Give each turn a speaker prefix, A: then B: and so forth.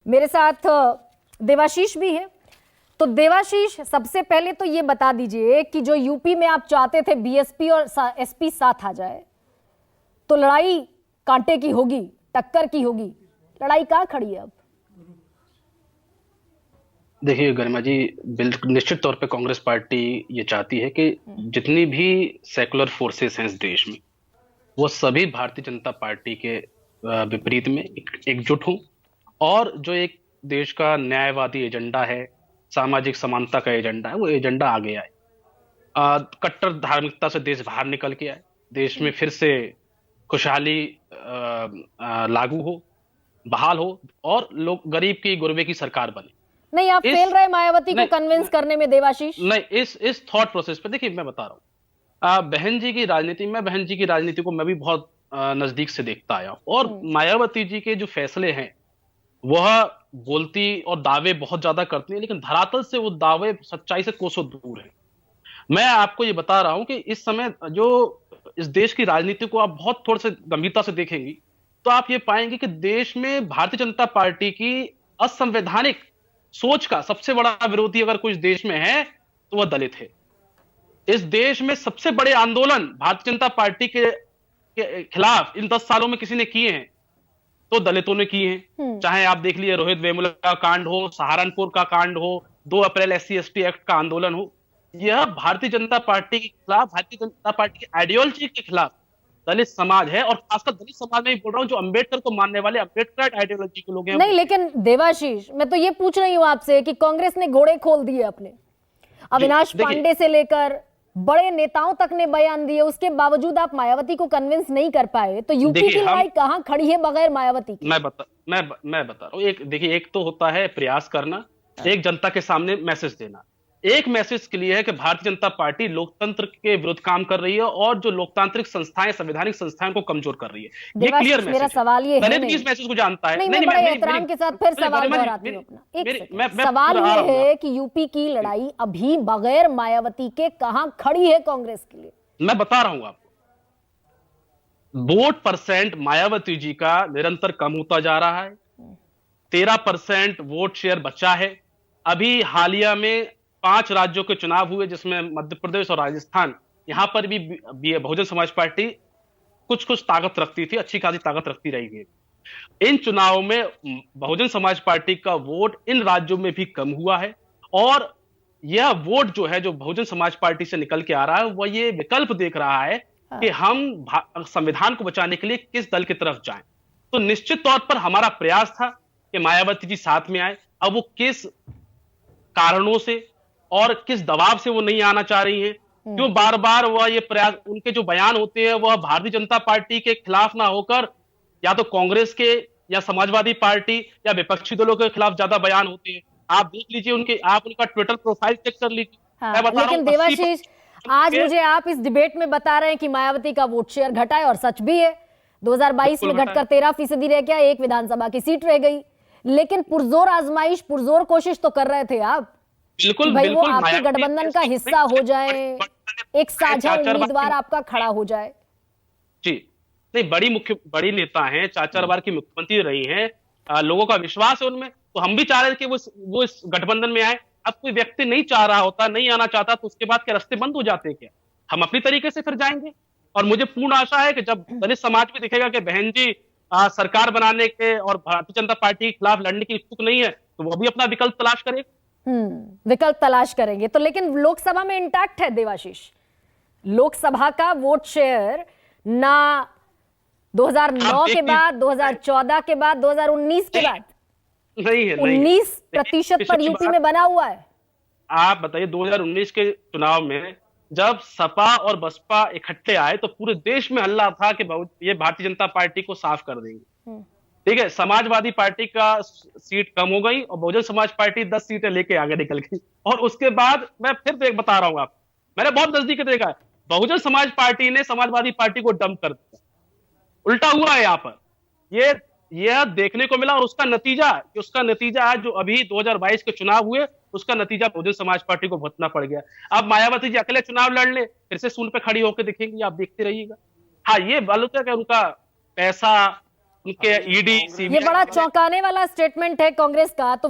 A: मेरे साथ देवाशीष भी है। तो देवाशीष, सबसे पहले तो ये बता दीजिए कि जो यूपी में आप चाहते थे बीएसपी और एसपी साथ आ जाए, तो लड़ाई कांटे की होगी, टक्कर की होगी, लड़ाई कहाँ खड़ी है अब?
B: देखिए गरिमा जी, बिल्कुल निश्चित तौर पे कांग्रेस पार्टी ये चाहती है कि जितनी भी सेकुलर फोर्सेस हैं इस देश में, वो सभी भारतीय जनता पार्टी के विपरीत में एकजुट हों, और जो एक देश का न्यायवादी एजेंडा है, सामाजिक समानता का एजेंडा है, वो एजेंडा आगे आए। कट्टर धार्मिकता से देश बाहर निकल के आए, देश में फिर से खुशहाली लागू हो, बहाल हो, और लोग गरीब की गुरबे की सरकार बने।
A: नहीं, आप फेल
B: इस
A: रहे मायावती को
B: नहीं
A: कन्विंस करने में देवाशीष।
B: नहीं, इस थॉट प्रोसेस पे देखिए, मैं बता रहा हूँ। बहन जी की राजनीति में, बहन जी की राजनीति को मैं भी बहुत नजदीक से देखता आया हूं, और मायावती जी के जो फैसले हैं वह बोलती और दावे बहुत ज्यादा करती हैं, लेकिन धरातल से वो दावे सच्चाई से कोसों दूर है। मैं आपको ये बता रहा हूं कि इस समय जो इस देश की राजनीति को आप बहुत थोड़े से गंभीरता से देखेंगी, तो आप ये पाएंगे कि देश में भारतीय जनता पार्टी की असंवैधानिक सोच का सबसे बड़ा विरोधी अगर कुछ देश में है तो वह दलित है। इस देश में सबसे बड़े आंदोलन भारतीय जनता पार्टी के खिलाफ इन 10 सालों में किसी ने किए हैं तो दलितों ने किए हैं। चाहे आप देख लीजिए रोहित वेमुला का कांड हो, सहारनपुर का कांड हो, 2 अप्रैल SC/ST एक्ट का आंदोलन हो, यह भारतीय जनता पार्टी के खिलाफ, भारतीय जनता पार्टी की आइडियोलॉजी के खिलाफ दलित समाज है, और खासकर दलित समाज में बोल रहा हूं जो अंबेडकर को मानने वाले, अम्बेडकर आइडियोलॉजी के लोग हैं।
A: नहीं, लेकिन देवाशीष, मैं तो ये पूछ रही हूं आपसे कि कांग्रेस ने घोड़े खोल दिए अपने। अविनाश पांडे से लेकर बड़े नेताओं तक ने बयान दिए, उसके बावजूद आप मायावती को कन्विंस नहीं कर पाए, तो यूपी की लड़ाई कहां खड़ी है बगैर मायावती की?
B: मैं बता रहा हूं। एक देखिए, एक तो होता है प्रयास करना, एक जनता के सामने मैसेज देना। एक मैसेज क्लियर है कि भारतीय जनता पार्टी लोकतंत्र के विरुद्ध काम कर रही है, और जो लोकतांत्रिक संस्थाएं, संवैधानिक संस्थाएं को कमजोर कर रही है। ये क्लियर मैसेज।
A: मेरा सवाल ये है,
B: इस मैसेज को जानता है।
A: नहीं, मैं बड़े एहतराम के साथ फिर सवाल दोहराती हूं अपना। एक सवाल ये है कि यूपी की लड़ाई अभी बगैर मायावती के कहां खड़ी है कांग्रेस के लिए?
B: मैं बता रहा हूं आपको। वोट परसेंट मायावती जी का निरंतर कम होता जा रहा है। 13% वोट शेयर बचा है। अभी हालिया में 5 राज्यों के चुनाव हुए, जिसमें मध्य प्रदेश और राजस्थान, यहां पर भी बहुजन समाज पार्टी कुछ कुछ ताकत रखती थी, अच्छी खासी ताकत रखती रही है। इन चुनावों में बहुजन समाज पार्टी का वोट इन राज्यों में भी कम हुआ है, और यह वोट जो है, जो बहुजन समाज पार्टी से निकल के आ रहा है, वह ये विकल्प देख रहा है कि हम संविधान को बचाने के लिए किस दल की तरफ जाएं। तो निश्चित तौर पर हमारा प्रयास था कि मायावती जी साथ में आए। अब वो किस कारणों से और किस दबाव से वो नहीं आना चाह रही हैं, क्यों बार बार वह ये प्रयास, उनके जो बयान होते हैं वह भारतीय जनता पार्टी के खिलाफ ना होकर या तो कांग्रेस के या समाजवादी पार्टी या विपक्षी दलों के खिलाफ ज्यादा बयान होते हैं। आप देख लीजिए आप उनका ट्विटर प्रोफाइल चेक कर लीजिए। मैं बता रहा हूं,
A: लेकिन देवाशीष, आज मुझे आप इस डिबेट में बता रहे हैं कि मायावती का वोट शेयर घटा है, और सच भी है। 2022 में घटकर 13% रह गया, 1 विधानसभा की सीट रह गई। लेकिन पुरजोर आजमाइश, पुरजोर कोशिश तो कर रहे थे आप,
B: बिल्कुल
A: भाई वो आपके गठबंधन का हिस्सा हो जाए, एक साझा उम्मीदवार आपका खड़ा हो जाए।
B: जी नहीं, बड़ी नेता हैं, 4 बार की मुख्यमंत्री रही हैं, लोगों का विश्वास है उनमें, तो हम भी चाह रहे थे कि वो इस गठबंधन में आए। अब कोई व्यक्ति नहीं चाह रहा होता, नहीं आना चाहता, तो उसके बाद क्या रास्ते बंद हो जाते हैं क्या? हम अपनी तरीके से फिर जाएंगे। और मुझे पूर्ण आशा है कि जब दलित समाज भी दिखेगा कि बहन जी सरकार बनाने के और भारतीय जनता पार्टी के खिलाफ लड़ने की इच्छुक नहीं है, तो वो भी अपना विकल्प तलाश करे।
A: विकल्प तलाश करेंगे। तो लेकिन लोकसभा में इंटैक्ट है देवाशीष, लोकसभा का वोट शेयर ना 2009 के बाद, 2014 के बाद, 2019 के बाद
B: नहीं है,
A: 19% पर यूपी में बना हुआ है।
B: आप बताइए, 2019 के चुनाव में जब सपा और बसपा इकट्ठे आए तो पूरे देश में हल्ला था कि ये भारतीय जनता पार्टी को साफ कर देंगे। ठीक है, समाजवादी पार्टी का सीट कम हो गई और बहुजन समाज पार्टी 10 सीटें लेके आगे निकल गई। और उसके बाद मैं फिर बता रहा हूं आप, मैंने बहुत नजदीक देखा है, बहुजन समाज पार्टी ने समाजवादी पार्टी को डंप कर दिया। उल्टा हुआ है यहां पर, यह देखने को मिला। और उसका नतीजा आज जो अभी 2022 के चुनाव हुए, उसका नतीजा बहुजन समाज पार्टी को भुगतना पड़ गया। अब मायावती जी अकेले चुनाव लड़ ले, फिर से सूल पे खड़ी होकर दिखेंगी, आप देखते रहिएगा। हाँ, ये बात है कि उनका पैसा, उनके ईडी
A: ये बड़ा चौंकाने वाला स्टेटमेंट है कांग्रेस का। तो